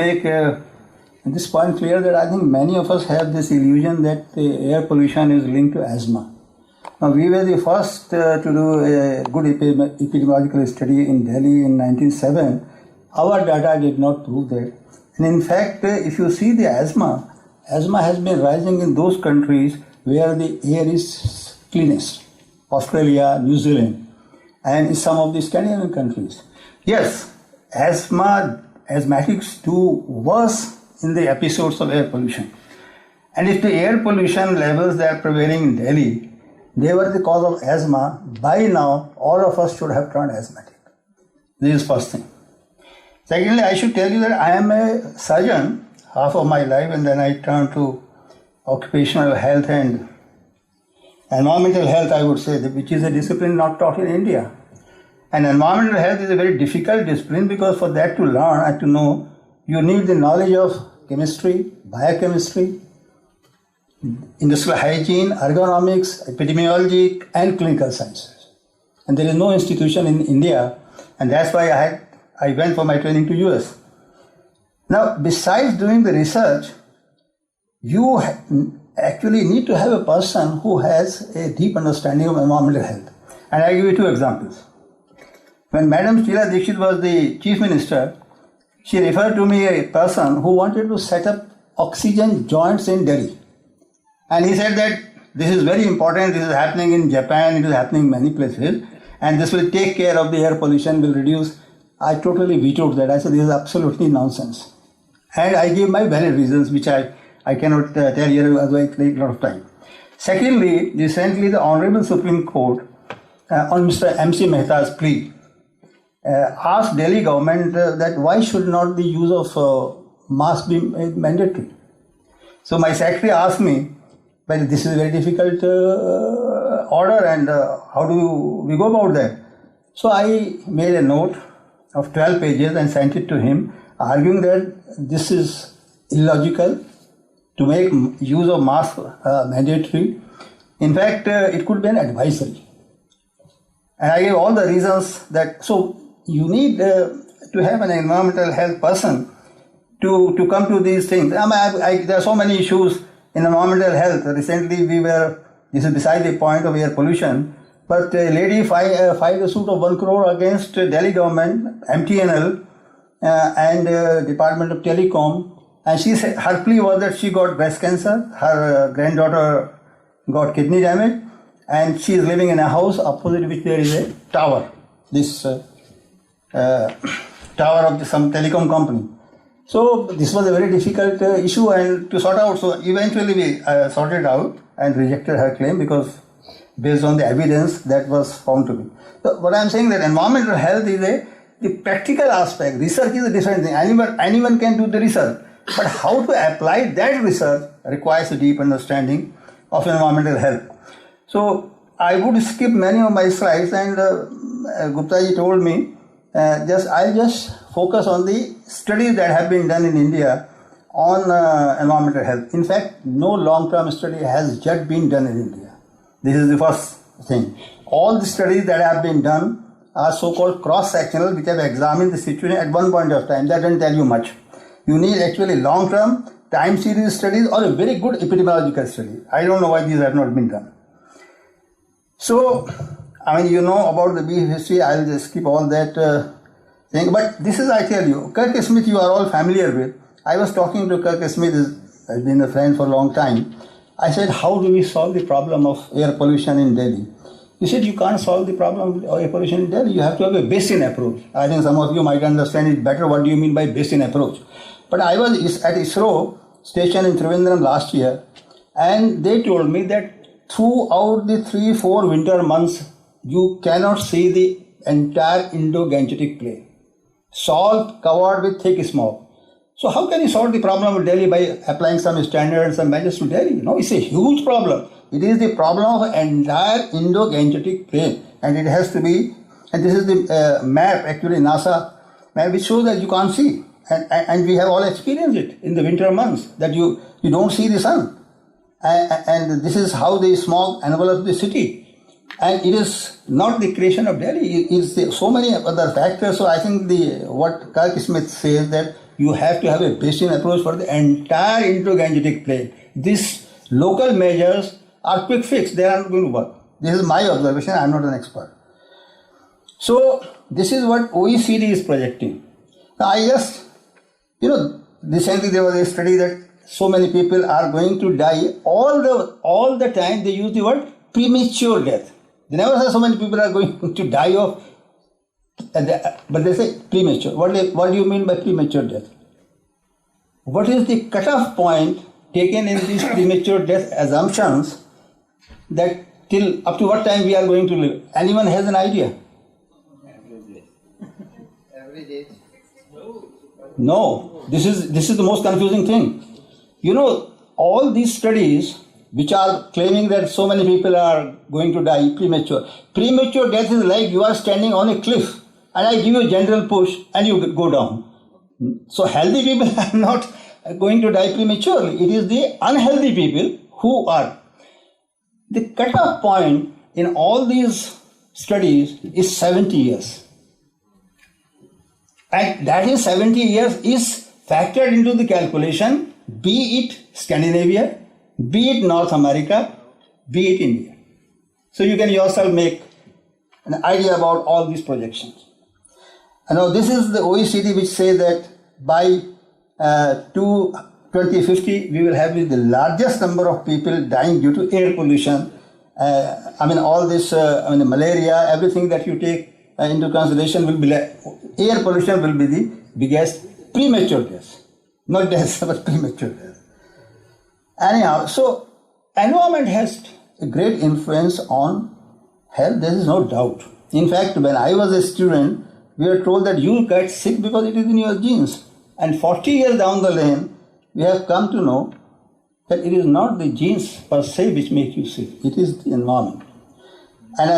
make this point clear that I think many of us have this illusion that air pollution is linked to asthma. Now, we were the first to do a good epidemiological study in Delhi in 1907. Our data did not prove that. And in fact, if you see the asthma has been rising in those countries where the air is cleanest. Australia, New Zealand, and in some of the Scandinavian countries. Yes, asthmatics do worse in the episodes of air pollution. And if the air pollution levels that are prevailing in Delhi, they were the cause of asthma, by now all of us should have turned asthmatic. This is first thing. Secondly, I should tell you that I am a surgeon half of my life, and then I turned to occupational health and environmental health, I would say, which is a discipline not taught in India. And environmental health is a very difficult discipline because for that to learn and to know, you need the knowledge of chemistry, biochemistry, industrial hygiene, ergonomics, epidemiology, and clinical sciences. And there is no institution in India, and that's why I went for my training to US. Now, besides doing the research, you actually need to have a person who has a deep understanding of environmental health. And I'll give you two examples. When Madam Sheila Dikshit was the chief minister, she referred to me a person who wanted to set up oxygen joints in Delhi. And he said that this is very important, this is happening in Japan, it is happening in many places, and this will take care of the air pollution, will reduce. I totally vetoed that. I said this is absolutely nonsense. And I gave my valid reasons, which I cannot tell here, otherwise it takes a lot of time. Secondly, recently the Honorable Supreme Court, on Mr. M.C. Mehta's plea, asked Delhi government that why should not the use of mask be mandatory. So my secretary asked me, well, this is a very difficult order, and how do we go about that? So I made a note of 12 pages and sent it to him, arguing that this is illogical to make use of mask mandatory. In fact, it could be an advisory. And I gave all the reasons that, so you need to have an environmental health person to come to these things. There are so many issues in environmental health. Recently this is beside the point of air pollution, but a lady filed a suit of 1 crore against Delhi government, MTNL, and Department of Telecom. And she said her plea was that she got breast cancer, her granddaughter got kidney damage, and she is living in a house opposite which there is a tower, this tower of some telecom company. So this was a very difficult issue and to sort out. So eventually we sorted out and rejected her claim because based on the evidence that was found to be. So what I am saying that environmental health is the practical aspect. Research is a different thing. Anyone can do the research. But how to apply that research requires a deep understanding of environmental health. So I would skip many of my slides, and Gupta ji told me I'll just focus on the studies that have been done in India on environmental health. In fact, no long-term study has yet been done in India. This is the first thing. All the studies that have been done are so-called cross-sectional, which have examined the situation at one point of time. That doesn't tell you much. You need actually long-term, time series studies or a very good epidemiological study. I don't know why these have not been done. So, you know about the beef history, I'll just skip all that thing. But this is, I tell you, Kirk Smith you are all familiar with. I was talking to Kirk Smith, has been a friend for a long time. I said, how do we solve the problem of air pollution in Delhi? He said, you can't solve the problem of air pollution in Delhi. You have to have a basin approach. I think some of you might understand it better. What do you mean by basin approach? But I was at ISRO station in Trivandrum last year, and they told me that throughout the 3-4 winter months, you cannot see the entire Indo-Gangetic plain. Salt covered with thick smoke. So how can you solve the problem of Delhi by applying some standards and measures to Delhi? No, it's a huge problem. It is the problem of entire Indo-Gangetic plain, and it has to be, and this is the map, actually NASA map, which shows that you can't see. And we have all experienced it in the winter months, that you don't see the sun. And this is how the smog envelops the city. And it is not the creation of Delhi, it is so many other factors. So I think what Kirk Smith says that you have to have a basin approach for the entire Indo-Gangetic plain. These local measures are quick fix, they are not going to work. This is my observation, I am not an expert. So this is what OECD is projecting. Now I just, recently there was a study that so many people are going to die all the time. They use the word premature death. They never say so many people are going to die of, but they say premature. What do you mean by premature death? What is the cutoff point taken in these premature death assumptions that till up to what time we are going to live? Anyone has an idea? Every day. No, this is the most confusing thing. All these studies which are claiming that so many people are going to die premature. Premature death is like you are standing on a cliff and I give you a gentle push and you go down. So healthy people are not going to die prematurely. It is the unhealthy people who are. The cutoff point in all these studies is 70 years. And that is 70 years is factored into the calculation, be it Scandinavia, be it North America, be it India. So you can yourself make an idea about all these projections. And now this is the OECD which say that by 2050 we will have the largest number of people dying due to air pollution. All this, malaria, everything that you take into consideration will be air pollution will be the biggest premature death. Not death, but premature death. Anyhow, so environment has a great influence on health, there is no doubt. In fact, when I was a student, we were told that you get sick because it is in your genes. And 40 years down the lane, we have come to know that it is not the genes per se which make you sick, it is the environment. And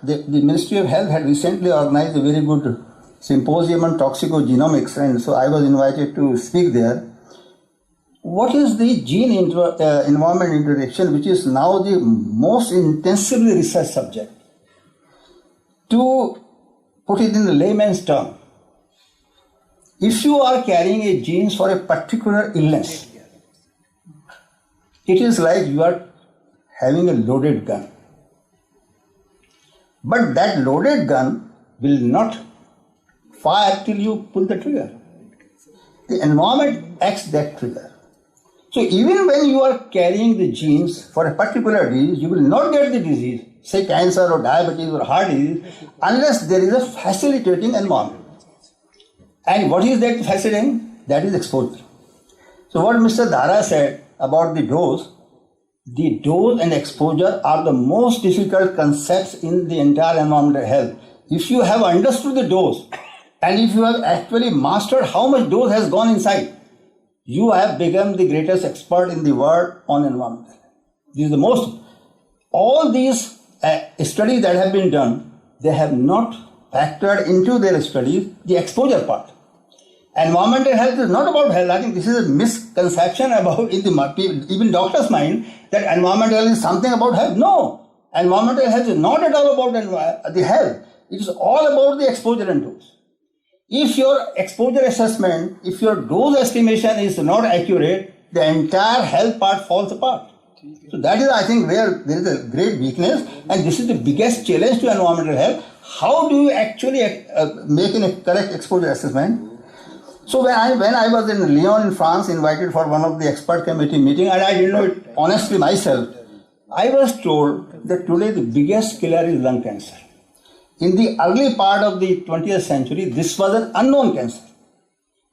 the Ministry of Health had recently organized a very good symposium on toxicogenomics, and so I was invited to speak there. What is the gene-environment interaction, which is now the most intensively researched subject? To put it in the layman's term, if you are carrying a genes for a particular illness, it is like you are having a loaded gun. But that loaded gun will not fire till you pull the trigger. The environment acts that trigger. So even when you are carrying the genes for a particular disease, you will not get the disease, say cancer or diabetes or heart disease, unless there is a facilitating environment. And what is that facilitating? That is exposure. So what Mr. Dara said about the dose and exposure are the most difficult concepts in the entire environmental health. If you have understood the dose and if you have actually mastered how much dose has gone inside, you have become the greatest expert in the world on environmental health. This is the most. All these studies that have been done, they have not factored into their studies the exposure part. Environmental health is not about health. I think this is a misconception about in the even doctor's mind that environmental health is something about health. No, environmental health is not at all about the health. It is all about the exposure and dose. If your exposure assessment, if your dose estimation is not accurate, the entire health part falls apart. So that is, I think, where there is a great weakness, and this is the biggest challenge to environmental health. How do you actually make a correct exposure assessment? So when I was in Lyon in France, invited for one of the expert committee meeting, and I didn't know it honestly myself, I was told that today the biggest killer is lung cancer. In the early part of the 20th century, this was an unknown cancer.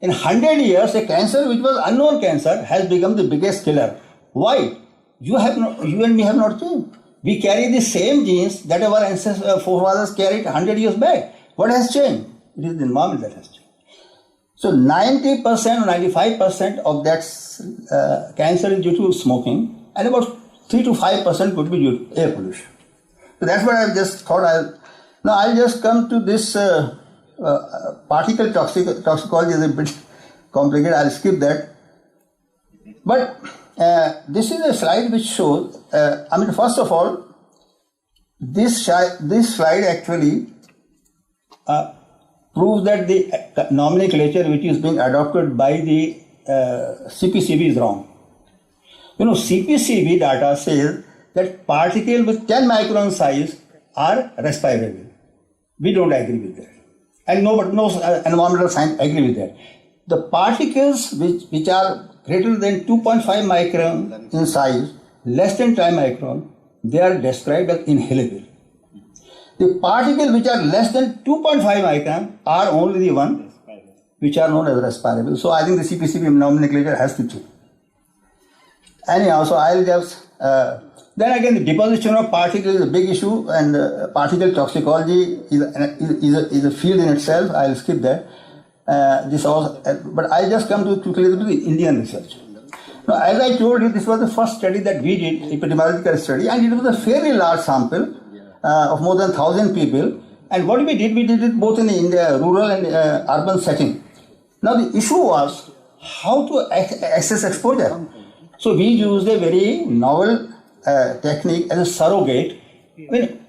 In 100 years, a cancer which was unknown cancer has become the biggest killer. Why? You and me have not changed. We carry the same genes that our ancestors, forefathers carried 100 years back. What has changed? It is the environment that has changed. So 90% or 95% of that cancer is due to smoking, and about 3 to 5% could be due to air pollution. So that's what I just thought. Now I'll just come to this particle toxicology is a bit complicated. I'll skip that. But this is a slide which shows. First of all, this slide actually proves that the nomenclature which is being adopted by the CPCB is wrong. CPCB data says that particles with 10 micron size are respirable. We don't agree with that. And no environmental science agree with that. The particles which are greater than 2.5 micron in size, less than 10 micron, they are described as inhalable. The particles which are less than 2.5 micron are only the one which are known as respirable. So I think the CPCB nomenclature has to change. Anyhow, so I'll just... then again, the deposition of particles is a big issue, and particle toxicology is a field in itself. I'll skip that. But I just come to quickly to the Indian research. Now, as I told you, this was the first study that we did, epidemiological study, and it was a fairly large sample of more than 1,000 people. And what we did it both in the rural and urban setting. Now, the issue was how to assess exposure. So we used a very novel technique as a surrogate. I mean,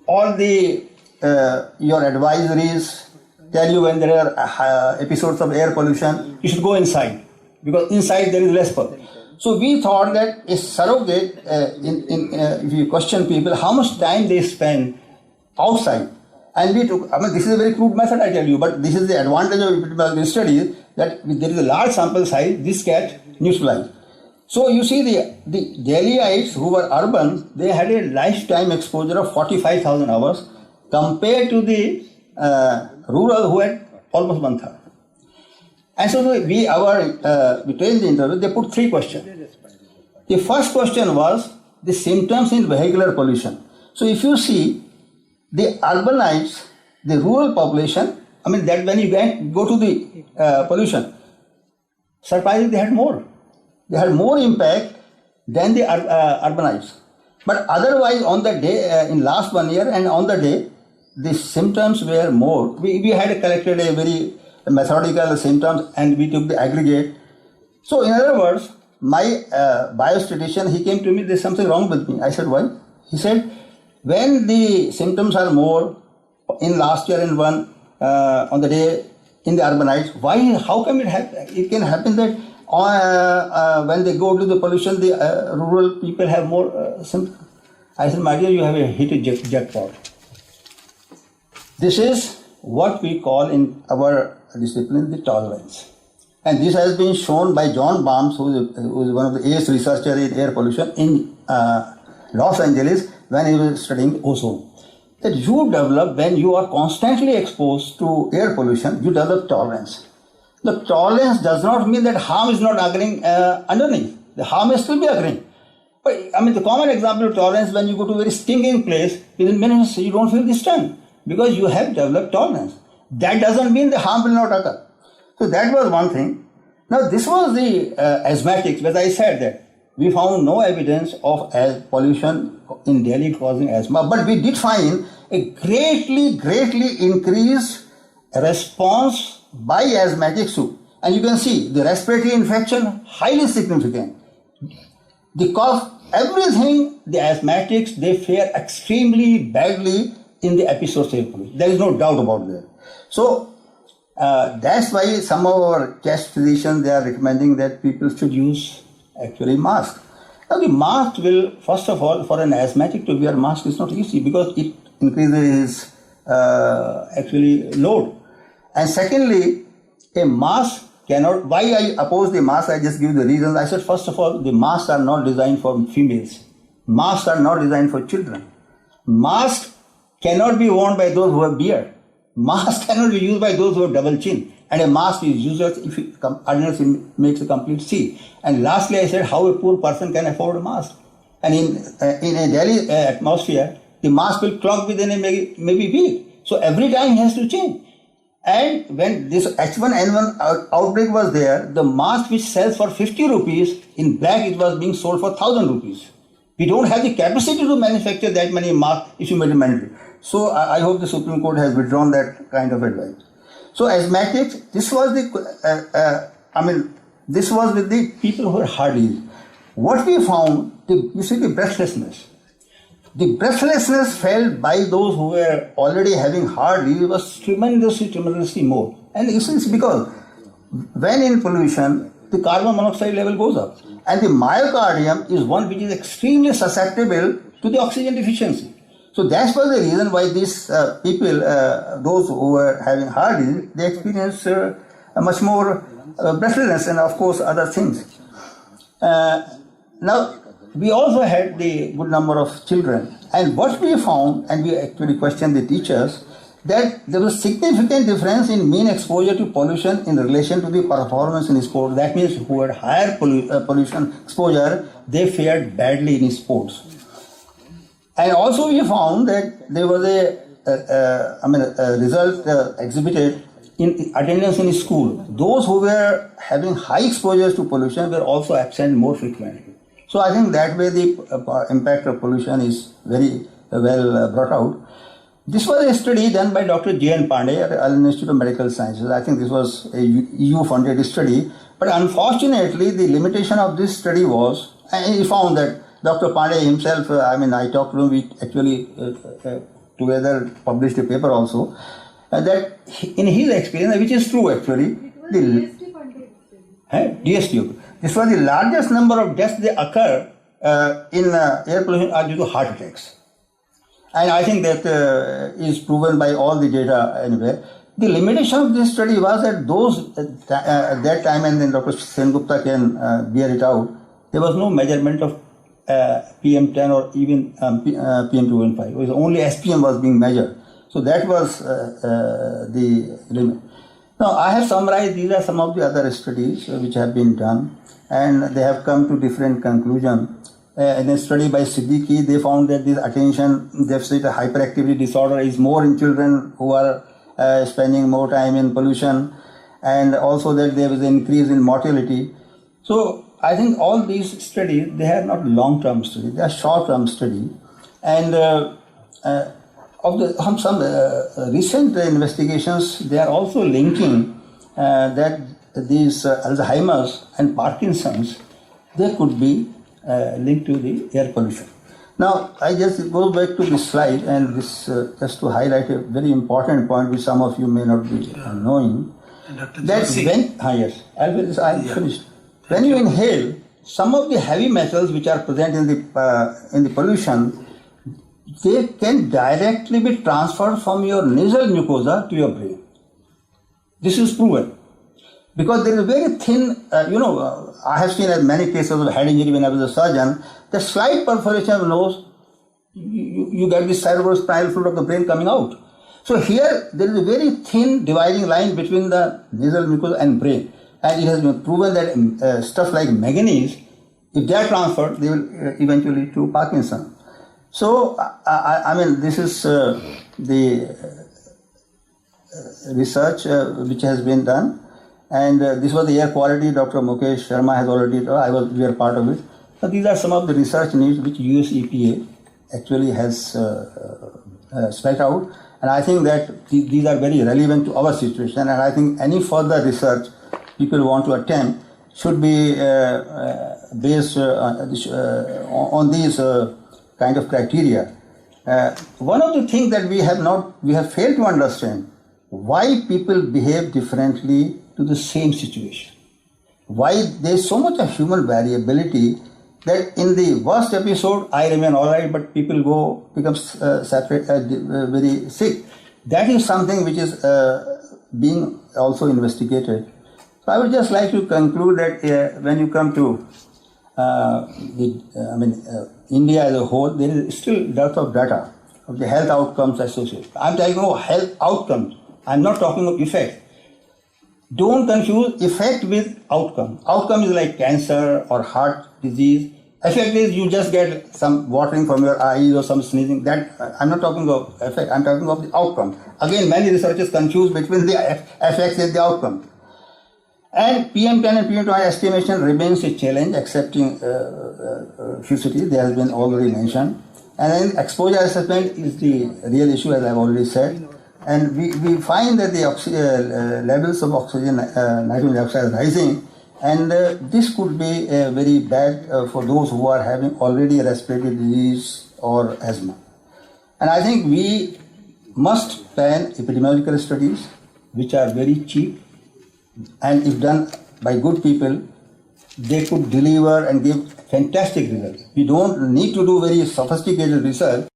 all the your advisories tell you when there are episodes of air pollution, you should go inside, because inside there is less pollution. So we thought that a surrogate, if you question people, how much time they spend outside. And we took, this is a very crude method, I tell you, but this is the advantage of epidemiological studies, that there is a large sample size, this gets neutralized. So you see the Delhiites who were urban, they had a lifetime exposure of 45,000 hours compared to the rural who had almost 1/3. And so we trained the interview, they put 3 questions. The first question was the symptoms in vehicular pollution. So if you see the urbanites, the rural population, that when you go to the pollution, surprisingly they had more. They had more impact than the urbanites. But otherwise, on the day, in last 1 year and on the day, the symptoms were more. We had collected a very methodical symptoms and we took the aggregate. So in other words, my biostatistician, he came to me, there's something wrong with me. I said, why? He said, when the symptoms are more in last year and on the day in the urbanites, why? How come it happen? It can happen that when they go to the pollution, the rural people have more symptoms. I said, my dear, you have hit a jackpot. This is what we call in our discipline the tolerance. And this has been shown by John Balmes, who is one of the ace researchers in air pollution in Los Angeles when he was studying ozone. That you develop, when you are constantly exposed to air pollution, you develop tolerance. The tolerance does not mean that harm is not occurring underneath. The harm may still be occurring. But the common example of tolerance, when you go to a very stinging place, within minutes you don't feel the sting because you have developed tolerance. That doesn't mean the harm will not occur. So that was one thing. Now this was the asthmatics, as I said that we found no evidence of pollution in Delhi causing asthma, but we did find a greatly increased response by asthmatics too. And you can see the respiratory infection, highly significant. The cough, everything, the asthmatics, they fare extremely badly in the episodes of air pollution. There is no doubt about that. So that's why some of our chest physicians, they are recommending that people should use actually mask. Now the mask will, first of all, for an asthmatic to wear mask is not easy because it increases actually load. And secondly, a mask cannot, why I oppose the mask, I just give the reasons. I said, first of all, the masks are not designed for females. Masks are not designed for children. Masks cannot be worn by those who have beard. Mask cannot be used by those who have double chin. And a mask is used if it makes a complete C. And lastly, I said how a poor person can afford a mask. And in a Delhi atmosphere, the mask will clog within a maybe week. So every time he has to change. And when this H1N1 outbreak was there, the mask which sells for 50 rupees, in black it was being sold for 1,000 rupees. We don't have the capacity to manufacture that many masks if you made it mandatory. So I hope the Supreme Court has withdrawn that kind of advice. So asthmatics, this was this was with the people who were hardy. What we found, you see the breathlessness. the breathlessness felt by those who were already having heart disease was tremendously more. And it's because when in pollution, the carbon monoxide level goes up. And the myocardium is one which is extremely susceptible to the oxygen deficiency. So that's was the reason why these people, those who were having heart disease, they experience a much more breathlessness and of course other things. Now, we also had the good number of children, and what we found, and we actually questioned the teachers, that there was significant difference in mean exposure to pollution in relation to the performance in sports. That means who had higher pollution exposure, they fared badly in sports. And also we found that there was a result exhibited in attendance in school. Those who were having high exposures to pollution were also absent more frequently. So I think that way the impact of pollution is very well brought out. This was a study done by Dr. J.N. Pandey at the Allen Institute of Medical Sciences. I think this was a EU-funded study. But unfortunately, the limitation of this study was, and he found that Dr. Pandey himself, I talked to him, we actually together published a paper also, that in his experience, which is true actually, DSTU. This was the largest number of deaths they occur in air pollution are due to heart attacks. And I think that is proven by all the data anyway. The limitation of this study was that those at that time, and then Dr. Sengupta can bear it out, there was no measurement of PM10 or even PM2.5. It was only SPM was being measured. So that was the limit. Now, I have summarized, these are some of the other studies which have been done, and they have come to different conclusions. In a study by Siddiqui, they found that this attention deficit hyperactivity disorder is more in children who are spending more time in pollution, and also that there is an increase in mortality. So I think all these studies, they are not long-term studies, they are short-term studies. And of some recent investigations, they are also linking that these Alzheimer's and Parkinson's, they could be linked to the air pollution. Now, I just go back to this slide, and this just to highlight a very important point which some of you may not be knowing. That when, I'm finished. When you inhale, some of the heavy metals which are present in the pollution, they can directly be transferred from your nasal mucosa to your brain. This is proven. Because there is a very thin, I have seen many cases of head injury when I was a surgeon, the slight perforation of the nose, you get the cerebrospinal fluid of the brain coming out. So here, there is a very thin dividing line between the nasal mucosa and brain. And it has been proven that stuff like manganese, if they are transferred, they will eventually lead to Parkinson. So, this is the research which has been done. And this was the air quality. Dr. Mukesh Sharma has already told, we are part of it. So these are some of the research needs which US EPA actually has spelled out. And I think that these are very relevant to our situation. And I think any further research people want to attempt should be based on these kind of criteria. One of the things that we have failed to understand, why people behave differently to the same situation. Why there is so much of human variability that in the worst episode I remain alright, but people become very sick. That is something which is being also investigated. So I would just like to conclude that when you come to India as a whole, there is still dearth of data of the health outcomes associated. I'm talking about health outcomes. I'm not talking of effects. Don't confuse effect with outcome. Outcome is like cancer or heart disease. Effect is you just get some watering from your eyes or some sneezing. That I'm not talking of effect. I'm talking of the outcome. Again, many researchers confuse between the effects and the outcome. And PM10 and PM2 estimation remains a challenge, excepting few cities. They have been already mentioned. And then exposure assessment is the real issue, as I've already said. And we find that the levels of oxygen, nitrogen dioxide are rising, and this could be very bad for those who are having already respiratory disease or asthma. And I think we must plan epidemiological studies which are very cheap, and if done by good people, they could deliver and give fantastic results. We don't need to do very sophisticated research.